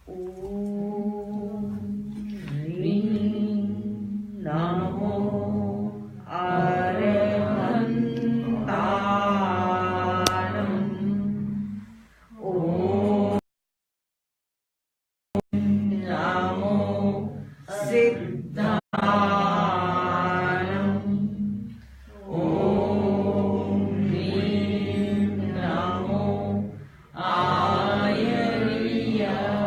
Om Ring Namo Arhantanam. Om Namo Siddhanam. Om Ring Namo Ayariyanam.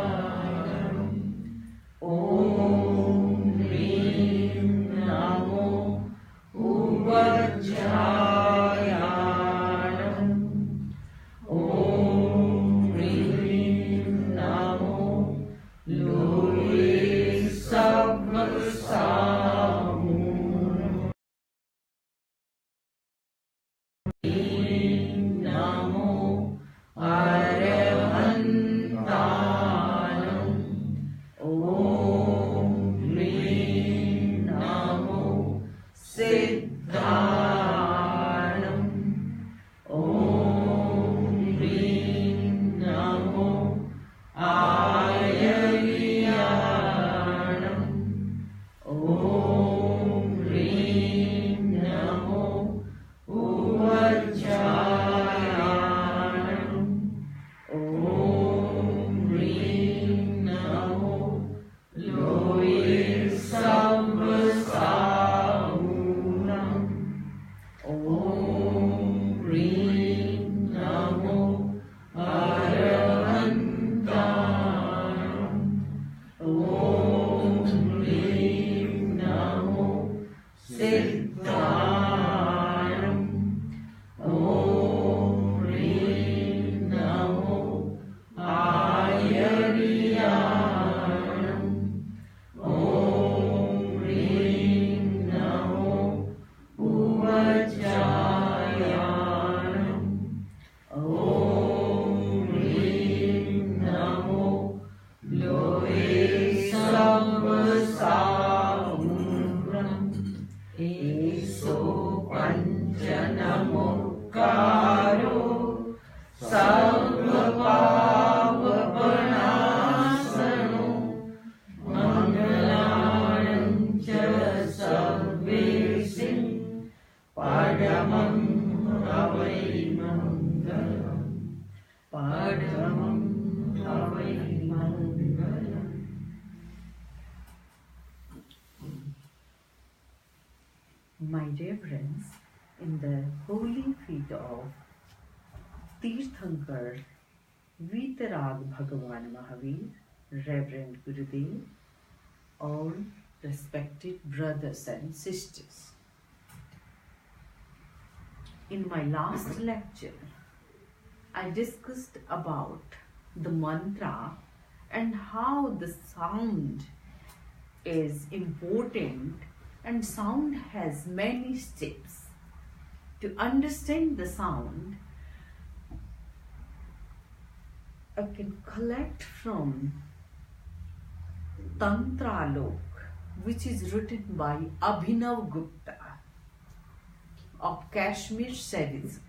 Om Ring Namo Uvajayanam. Om Ring Namo Loe Sabbasamunam. Namo Arhantanam. Om Ring Namo Siddhanam. Om Ring Namo Ayariyanam. Om Ring Namo Uvajayanam. Om Ring Namo Loe Sabbasamunam. Om Ring Namo Arhantanam. Om Ring Namo Siddhanam. Om Ring Namo Ayariyanam. Om Ring Namo Uvajayanam. Om Ring Namo Loe Sabbasamunam. Eso Panchanamukkaro Sarvapavanasano Mangalanam cha Sarvesim Padamam Havai Mangalam. Padamam Havai Mangalam. My dear friends, in the holy feet of Tirthankar Vitarag Bhagavan Mahavir, Reverend Gurudev, all respected brothers and sisters. In my last lecture, I discussed about the mantra and how the sound is important, and sound has many steps. To understand the sound, I can collect from Tantralok, which is written by Abhinav Gupta of Kashmir Sadism,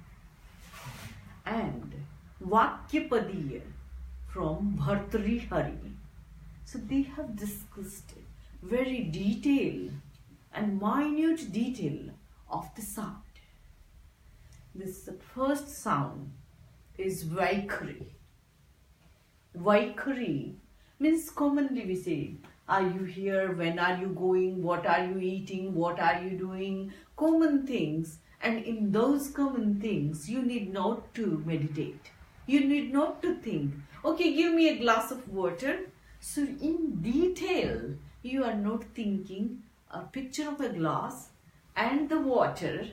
and Vakyapadiya from Bhartrihari. So they have discussed very detailed and minute detail of the sound. This first sound is Vaikhari. Vaikhari means commonly we say, are you here, when are you going, what are you eating, what are you doing, common things. And in those common things, you need not to meditate. You need not to think, okay, give me a glass of water. So in detail, you are not thinking a picture of a glass and the water,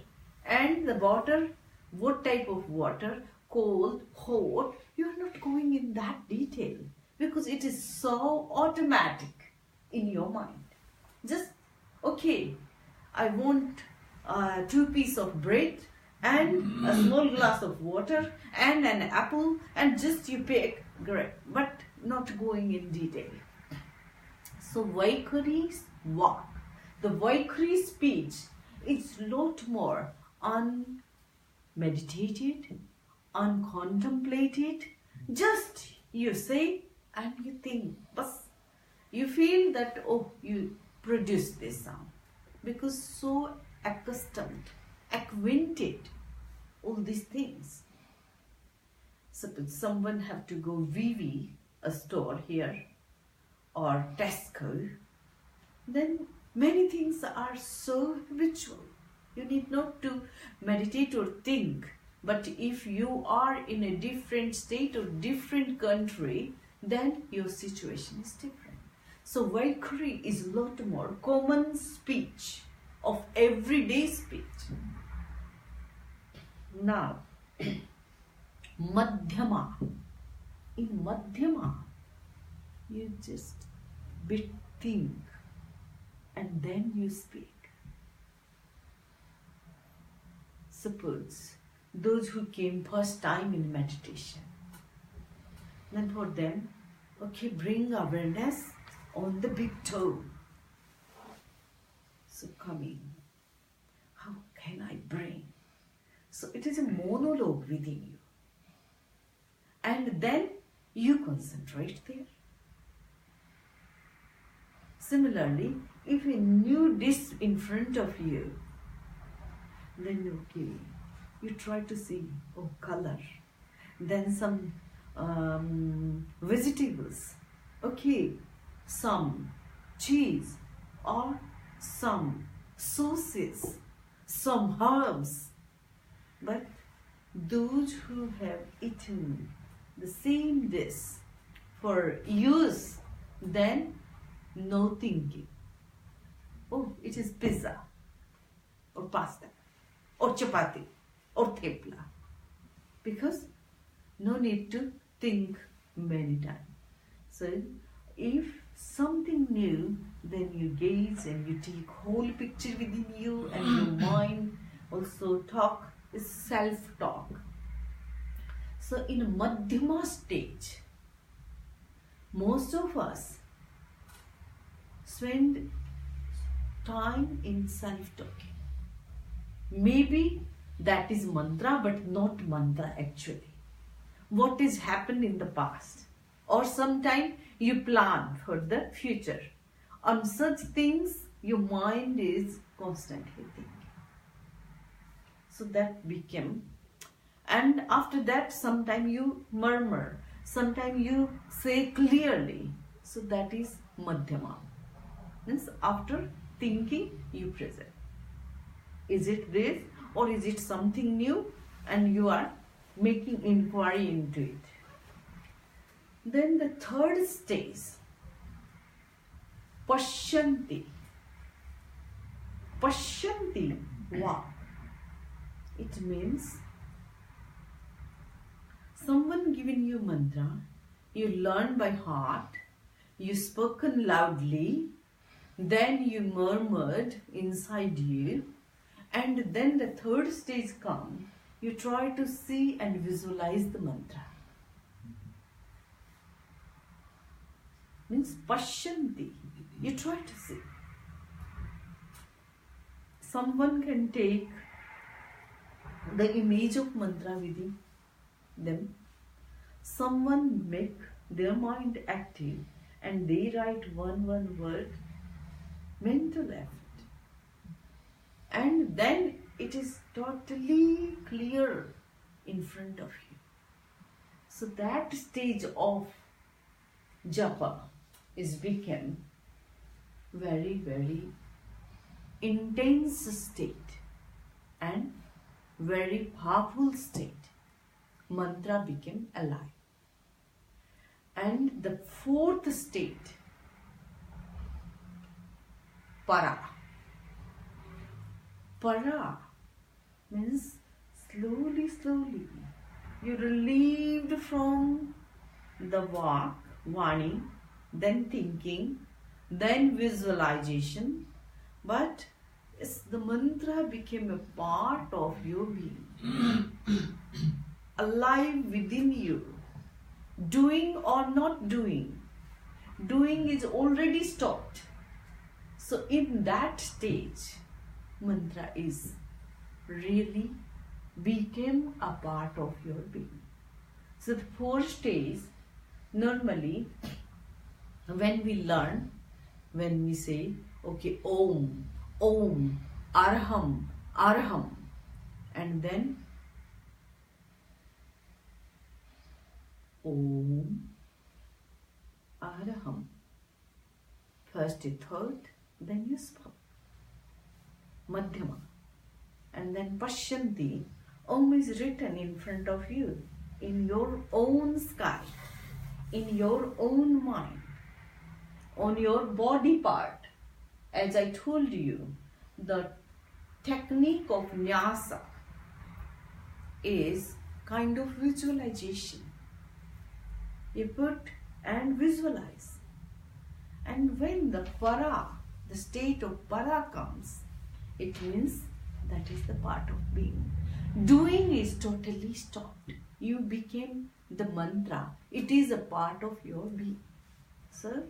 what type of water, cold, hot. You are not going in that detail because it is so automatic in your mind. Just, okay, I want 2 pieces of bread and a small glass of water and an apple, and just you pick, great, but not going in detail. So Vaikhari's walk, the Vaikhari speech, is lot more unmeditated, uncontemplated. Just you say and you think, but you feel that, oh, you produce this sound because so accustomed, acquainted, all these things. Suppose someone have to go VV, a store here, or Tesco, then many things are so habitual. You need not to meditate or think. But if you are in a different state or different country, then your situation is different. So Vaikkhuri is a lot more common speech of everyday speech. Now, Madhyama. In Madhyama, you just bit think and then you speak. Suppose those who came first time in meditation, then for them, okay, bring awareness on the big toe. So coming, how can I bring? So it is a monologue within you. And then you concentrate there. Similarly, if a new dish in front of you, then okay, you try to see, oh, color. Then some vegetables, okay, some cheese or some sauces, some herbs. But those who have eaten the same dish for years, then no thinking. Oh, it is pizza or pasta or chapati or thepla. Because no need to think many times. So if something new, then you gaze and you take whole picture within you, and your mind also talk is self-talk. So in a Madhyama stage, most of us spend time in self-talking. Maybe that is mantra, but not mantra actually. What has happened in the past, or sometime you plan for the future. On such things, your mind is constantly thinking. So that became, and after that, sometime you murmur, sometime you say clearly. So that is Madhyama. Means after thinking, you present. Is it this or is it something new? And you are making inquiry into it. Then the third stage, Pashyanti. Pashyanti, wow. It means someone giving you mantra, you learn by heart, you spoken loudly, then you murmured inside you, and then the third stage comes, you try to see and visualize the mantra. Means Pashyanti, you try to see. Someone can take the image of mantra within them. Someone make their mind active and they write one word, mental effort. And then it is totally clear in front of you. So that stage of japa is become very, very intense state and very powerful state. Mantra became alive. And the fourth state, para. Para means slowly, you're relieved from the vani, then thinking, then visualization, but the mantra became a part of your being, alive within you, doing or not doing. Doing is already stopped. So in that stage, mantra is really became a part of your being. So the fourth stage, normally when we learn, when we say, okay, Om, Om, Arham, Arham, and then Om, Arham. First you thought, then you spoke. Madhyama. And then Pashyanti. Om is written in front of you, in your own sky, in your own mind, on your body part. As I told you, the technique of nyasa is kind of visualization. You put and visualize. And when the para, the state of para comes, it means that is the part of being. Doing is totally stopped. You became the mantra. It is a part of your being. So,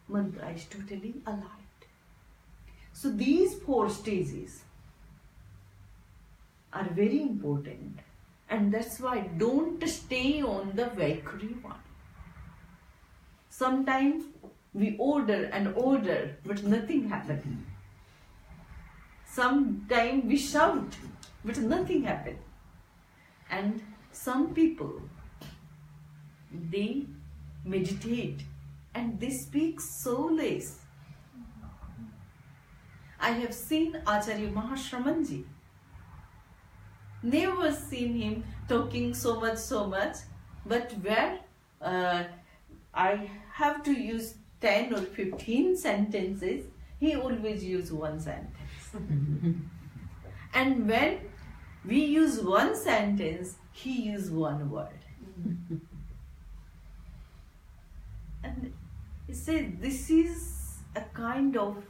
mantra is totally alive. So, these 4 stages are very important. And that's why don't stay on the Vaikuri one. Sometimes we order and order, but nothing happens. Sometimes we shout, but nothing happens. And some people, they meditate and they speak so less. I have seen Acharya Mahashramanji. Never seen him talking so much, but where I have to use 10 or 15 sentences, he always use one sentence. And when we use one sentence, he use one word. And he said, this is a kind of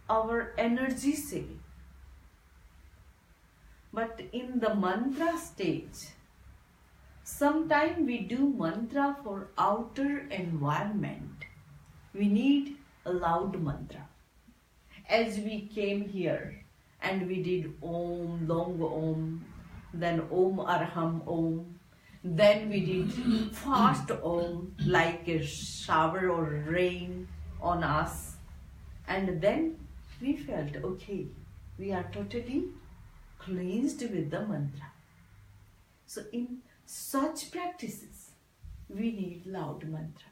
our energy state. But in the mantra stage, sometimes we do mantra for outer environment. We need a loud mantra. As we came here and we did Om, long Om, then Om Arham Om, then we did fast Om like a shower or rain on us, and then we felt okay, we are totally cleansed with the mantra. So in such practices, we need loud mantra.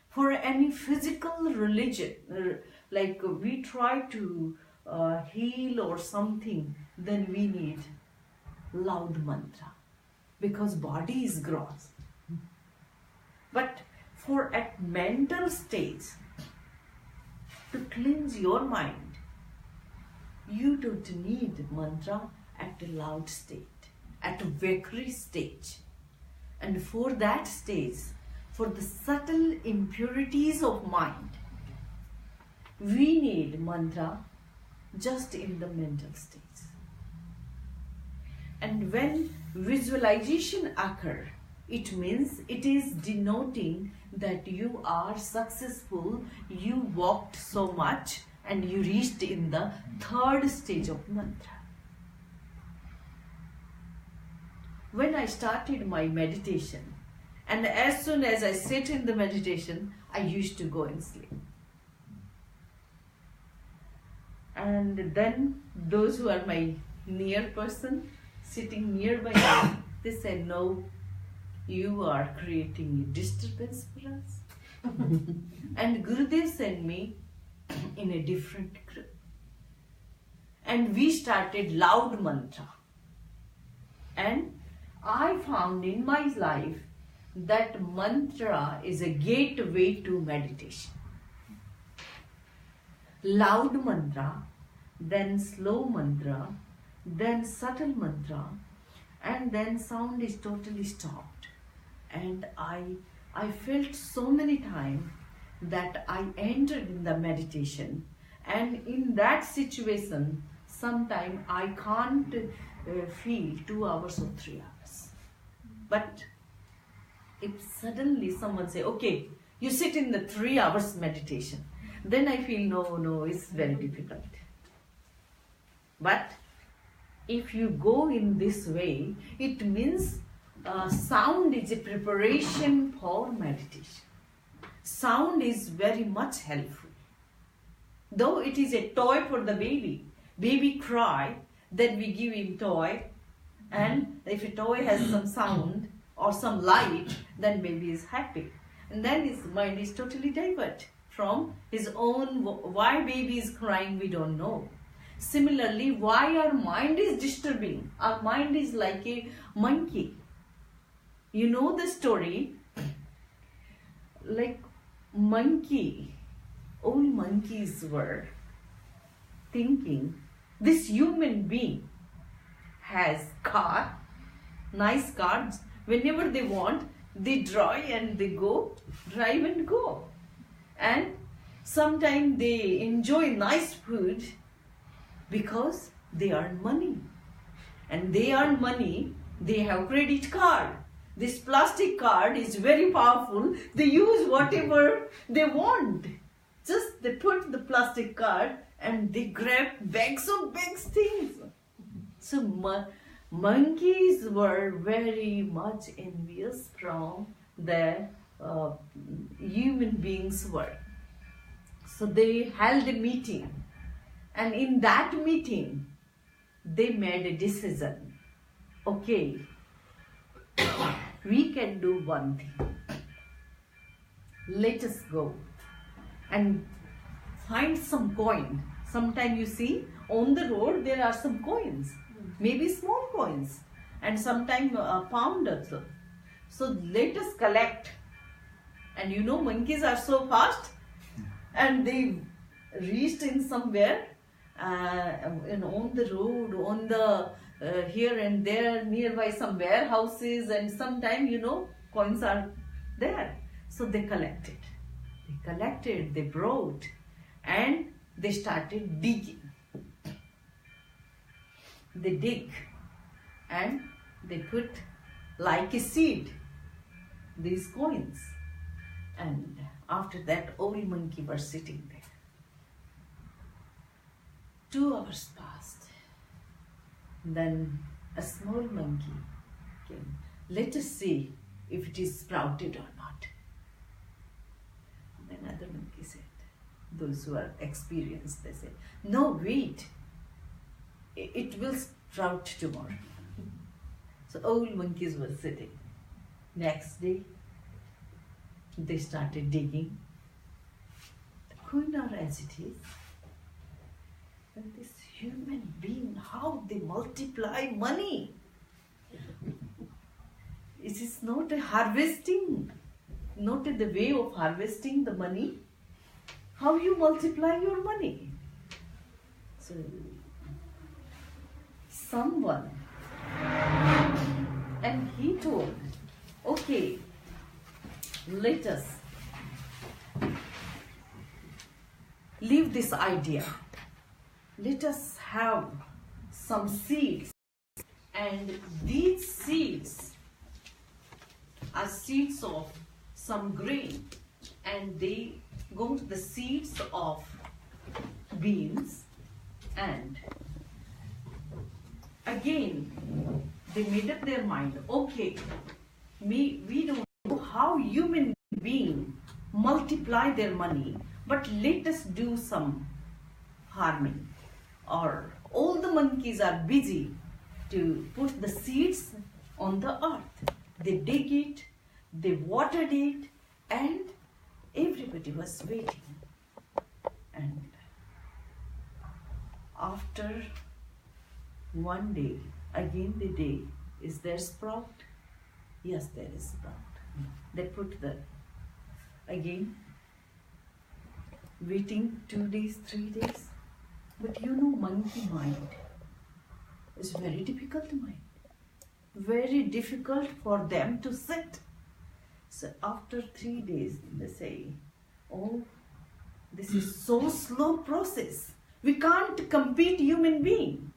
For any physical religion, like we try to heal or something, then we need loud mantra because body is gross. But for at mental stage, to cleanse your mind, you don't need mantra at a loud state, at a Vaikuri stage. And for that stage, for the subtle impurities of mind, we need mantra just in the mental stage. And when visualization occurs, it means it is denoting that you are successful, you walked so much and you reached in the 3rd stage of mantra. When I started my meditation, and as soon as I sit in the meditation, I used to go and sleep. And then those who are my near person, sitting nearby me, they said, no, you are creating a disturbance for us. And Gurudev sent me in a different group. And we started loud mantra. And I found in my life that mantra is a gateway to meditation. Loud mantra, then slow mantra, then subtle mantra, and then sound is totally stopped. And I felt so many times that I entered in the meditation, and in that situation, sometimes I can't feel 2 hours or 3 hours. But if suddenly someone say, okay, you sit in the 3 hours meditation, then I feel no, it's very difficult. But if you go in this way, it means sound is a preparation for meditation. Sound is very much helpful. Though it is a toy for the baby cry, then we give him toy, and if a toy has some sound or some light, then baby is happy. And then his mind is totally diverted from his own. Why baby is crying, we don't know. Similarly, why our mind is disturbing? Our mind is like a monkey. You know the story, like all monkeys were thinking this human being has car, nice cars. Whenever they want, they drive and they go, drive and go. And sometimes they enjoy nice food because they earn money. And they earn money, they have credit card. This plastic card is very powerful. They use whatever they want. Just they put the plastic card and they grab bags of things. So monkeys were very much envious from the human beings were. So they held a meeting, and in that meeting they made a decision. Okay, we can do one thing. Let us go and find some coin. Sometimes you see on the road there are some coins, maybe small coins, and sometimes a pound also. So let us collect. And you know monkeys are so fast, and they reached in somewhere on the road, on the here and there, nearby some warehouses, and sometimes coins are there. So they collected, they brought, and they started digging. They dig and they put like a seed these coins. And after that, all monkey were sitting there. 2 hours passed. Then a small monkey came. Let us see if it is sprouted or not. Then other monkey said, those who are experienced, they said, no, wait. It will sprout tomorrow. So all monkeys were sitting. Next day, they started digging. The coin are as it is. And this human being, how they multiply money. It is not a harvesting, not the way of harvesting the money. How you multiply your money? So, someone, and he told, okay, let us leave this idea. Let us have some seeds, and these seeds are seeds of some grain, and they go to the seeds of beans, and again they made up their mind, okay, we don't know how human beings multiply their money, but let us do some farming. Or all the monkeys are busy to put the seeds on the earth. They dig it, they watered it, and everybody was waiting. And after one day, again they dig. Is there sprout? Yes, there is sprout. They put the, again, waiting 2 days, 3 days. But monkey mind is very difficult mind. Very difficult for them to sit. So after 3 days, they say, oh, this is so slow process. We can't compete human being.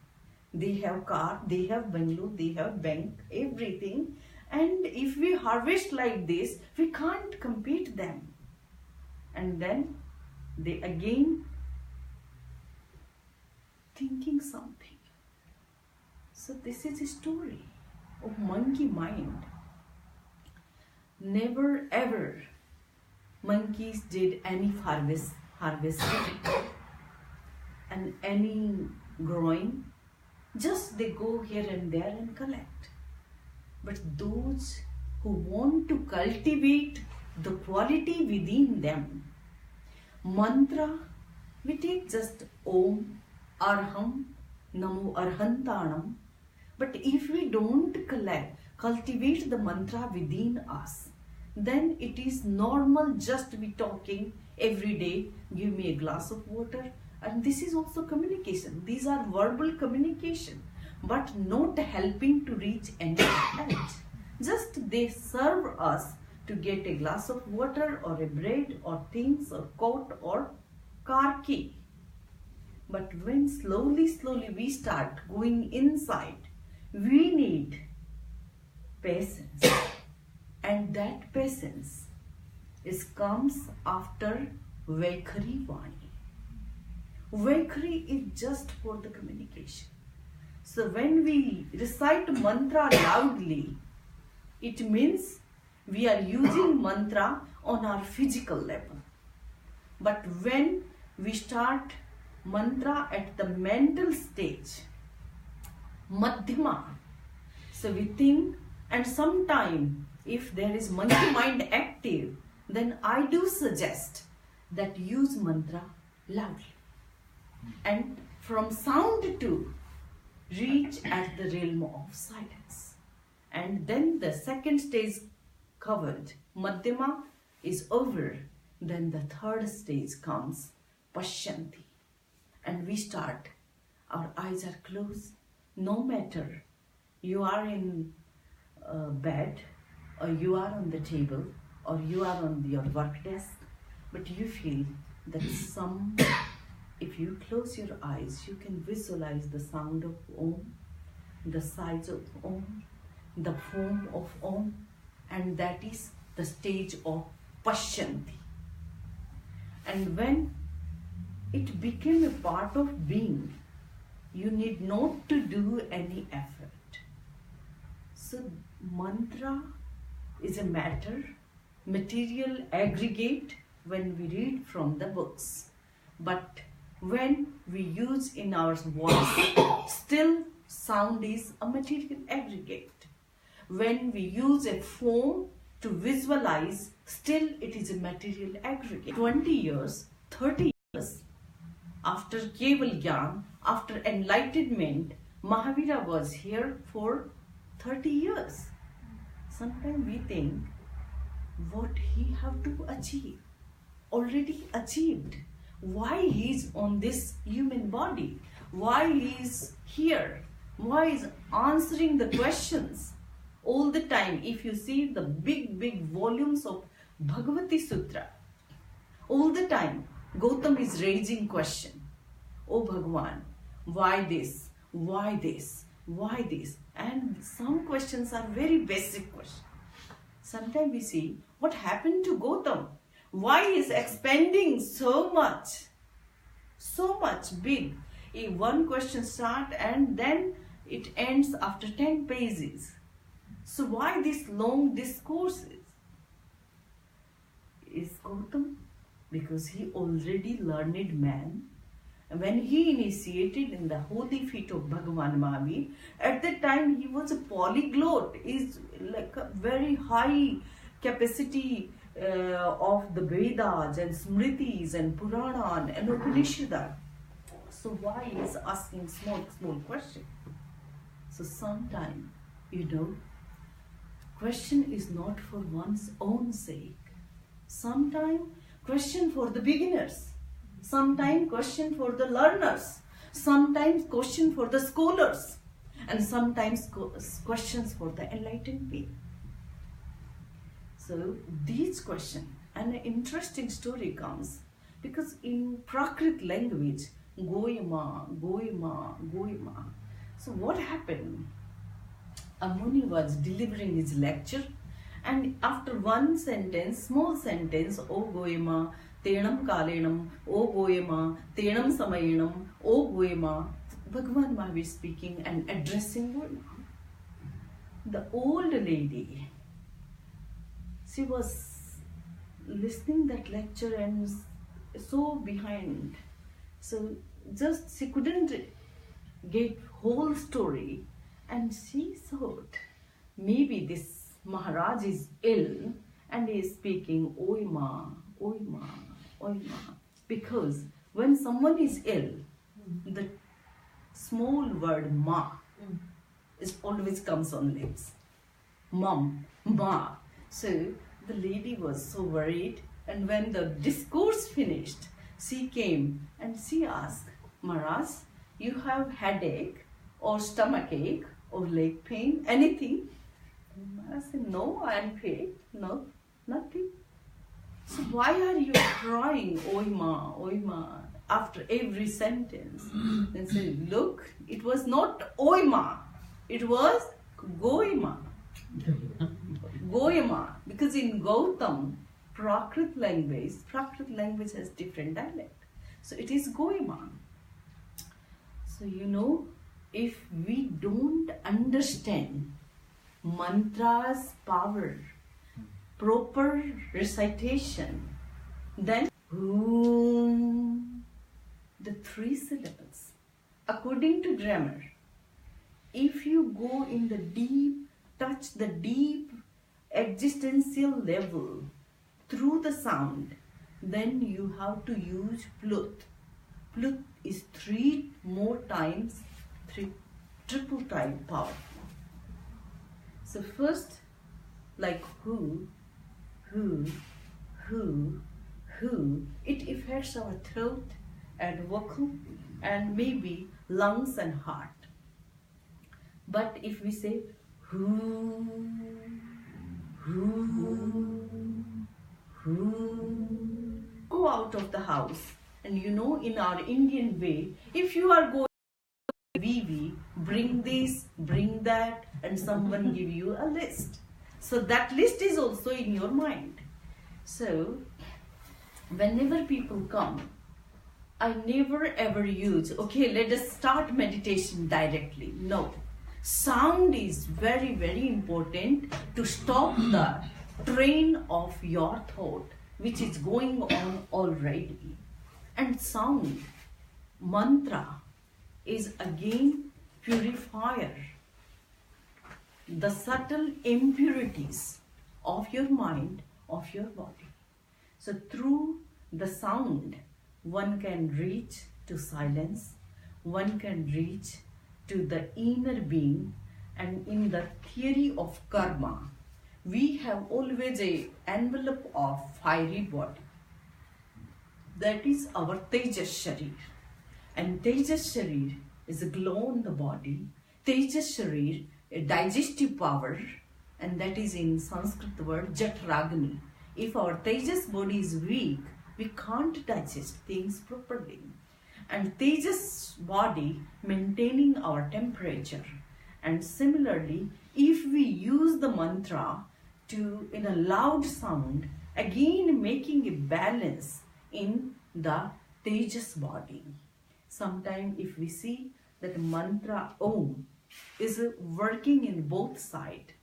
They have car, they have bungalow, they have bank, everything. And if we harvest like this, we can't compete them. And then they again thinking something. So this is a story of monkey mind. never ever monkeys did any harvesting and any growing. Just they go here and there and collect. But those who want to cultivate the quality within them, mantra, we take just Om, Arham, Namo Arhantanam. But if we don't cultivate the mantra within us, then it is normal just be talking every day, give me a glass of water. And this is also communication. These are verbal communication, but not helping to reach any edge. Just they serve us to get a glass of water or a bread or things or coat or car key. But when slowly we start going inside, we need patience. And that patience comes after Vaikhari Vani. Vaikhari is just for the communication. So when we recite mantra loudly, it means we are using mantra on our physical level. But when we start mantra at the mental stage, Madhyama, so we think, and sometime if there is monkey mind active, then I do suggest that use mantra loudly. And from sound to reach at the realm of silence. And then the second stage covered, Madhyama is over. Then the third stage comes, Pashyanti. And we start, our eyes are closed. No matter you are in bed, or you are on the table, or you are on your work desk, but you feel that if you close your eyes, you can visualize the sound of Om, the size of Om, the form of Om, and that is the stage of Pashyanti. And when it became a part of being, you need not to do any effort. So mantra is a material aggregate when we read from the books. But when we use in our voice, still sound is a material aggregate. When we use a form to visualize, still it is a material aggregate. 20 years, 30 years after Keval Gyan, after enlightenment, Mahavira was here for 30 years. Sometimes we think, what he have to achieve? Already achieved. Why he is on this human body? Why he is here? Why is answering the questions all the time? If you see the big volumes of Bhagavati Sutra, all the time Gautam is raising question. Oh Bhagwan, why this? Why this? Why this? And some questions are very basic questions. Sometimes we see what happened to Gautam. Why is expanding so much big? One question start and then it ends after 10 pages. So why this long discourses? Is Gautam? Because he already learned man. When he initiated in the holy feet of Bhagavan Mahavir, at that time he was a polyglot, is like a very high capacity of the Vedas and Smritis and Purana and Upanishad. So why he is asking small question? So sometime, question is not for one's own sake. Sometime question for the beginners. Sometimes question for the learners, sometimes question for the scholars, and sometimes questions for the enlightened people. So these questions, and an interesting story comes, because in Prakrit language, Goyama. So what happened? A Muni was delivering his lecture, and after one sentence, small sentence, O Goyama, Tenam Kalenam, O Goyama, Tenam Samayanam, O Goyama, Bhagavan Mahavir speaking and addressing Goyama. The old lady, she was listening that lecture and so behind. So just she couldn't get whole story, and she thought maybe this Maharaj is ill and he is speaking oi ma, oi ma, oi ma. Because when someone is ill, the small word ma is always comes on lips. Mom, ma. So the lady was so worried, and when the discourse finished, she came and she asked, Maharaj, you have headache or stomach ache or leg pain, anything? And Maharaj said, no, I am pain. No, nothing. So why are you crying, oi ma, after every sentence? Then said, look, it was not oi ma, it was goima. Goima, because in Gautam, Prakrit language has different dialect. So it is Goima. So if we don't understand mantra's power, proper recitation, then the 3 syllables. According to grammar, if you go in the deep, touch the deep existential level through the sound, then you have to use plut. Plut is 3 more times, triple time power. So first, like who, it affects our throat and vocal and maybe lungs and heart. But if we say who, go out of the house, and in our Indian way, if you are going VV, bring this, bring that, and someone give you a list. So that list is also in your mind. So whenever people come, I never ever use, okay, let us start meditation directly. No. Sound is very, very important to stop the train of your thought, which is going on already. And sound, mantra, is again purifier. The subtle impurities of your mind, of your body. So through the sound, one can reach to silence, one can reach to the inner being. And in the theory of karma, we have always an envelope of fiery body. That is our Tejas Sharir. And Tejas Sharir is a glow on the body. Tejas Sharir, a digestive power, and that is in Sanskrit word Jatragni. If our Tejas body is weak, we can't digest things properly. And Tejas body maintaining our temperature. And similarly, if we use the mantra in a loud sound, again making a balance in the Tejas body. Sometimes if we see that mantra Om is working in both sides,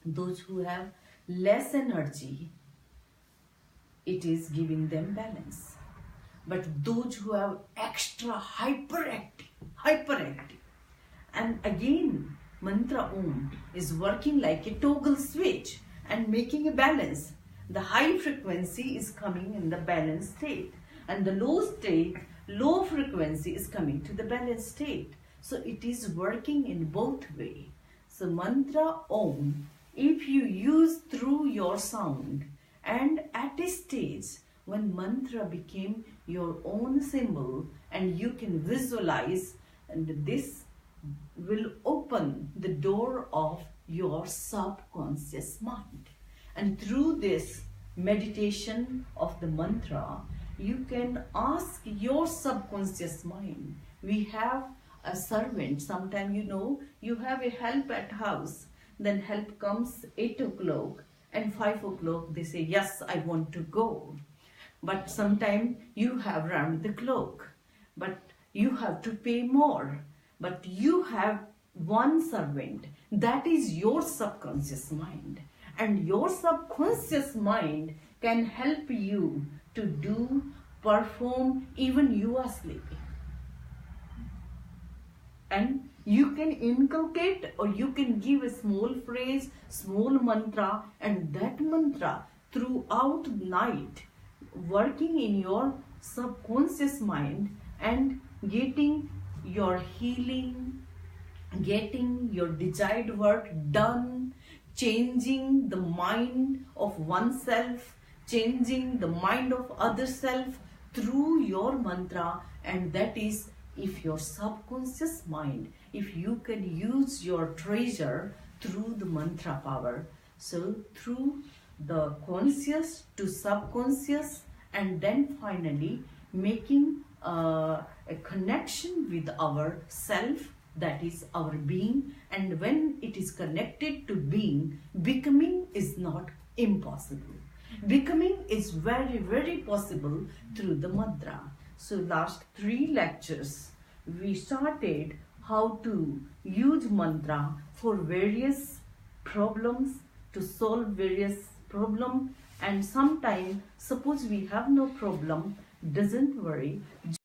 those who have less energy, it is giving them balance. But those who have extra hyperactive, and again mantra Om is working like a toggle switch and making a balance. The high frequency is coming in the balanced state, and the low frequency is coming to the balanced state. So it is working in both ways. So mantra Om, if you use through your sound, and at a stage when mantra became your own symbol and you can visualize, and this will open the door of your subconscious mind. And through this meditation of the mantra, you can ask your subconscious mind. We have a servant, sometimes you have a help at house, then help comes 8 o'clock and 5 o'clock they say, yes, I want to go. But sometimes you have round the clock, but you have to pay more. But you have one servant, that is your subconscious mind. and your subconscious mind can help you to do, perform, even you are sleeping. And you can inculcate or you can give a small phrase, small mantra, and that mantra throughout the night working in your subconscious mind and getting your healing, getting your desired work done, changing the mind of oneself, changing the mind of other self through your mantra. And that is, if your subconscious mind, if you can use your treasure through the mantra power. So through the conscious to subconscious, and then finally making a connection with our self, that is our being. And when it is connected to being, becoming is not impossible. Becoming is very, very possible through the mantra. So last 3 lectures we started how to use mantra for various problems, to solve various problems. And sometimes suppose we have no problem, doesn't worry.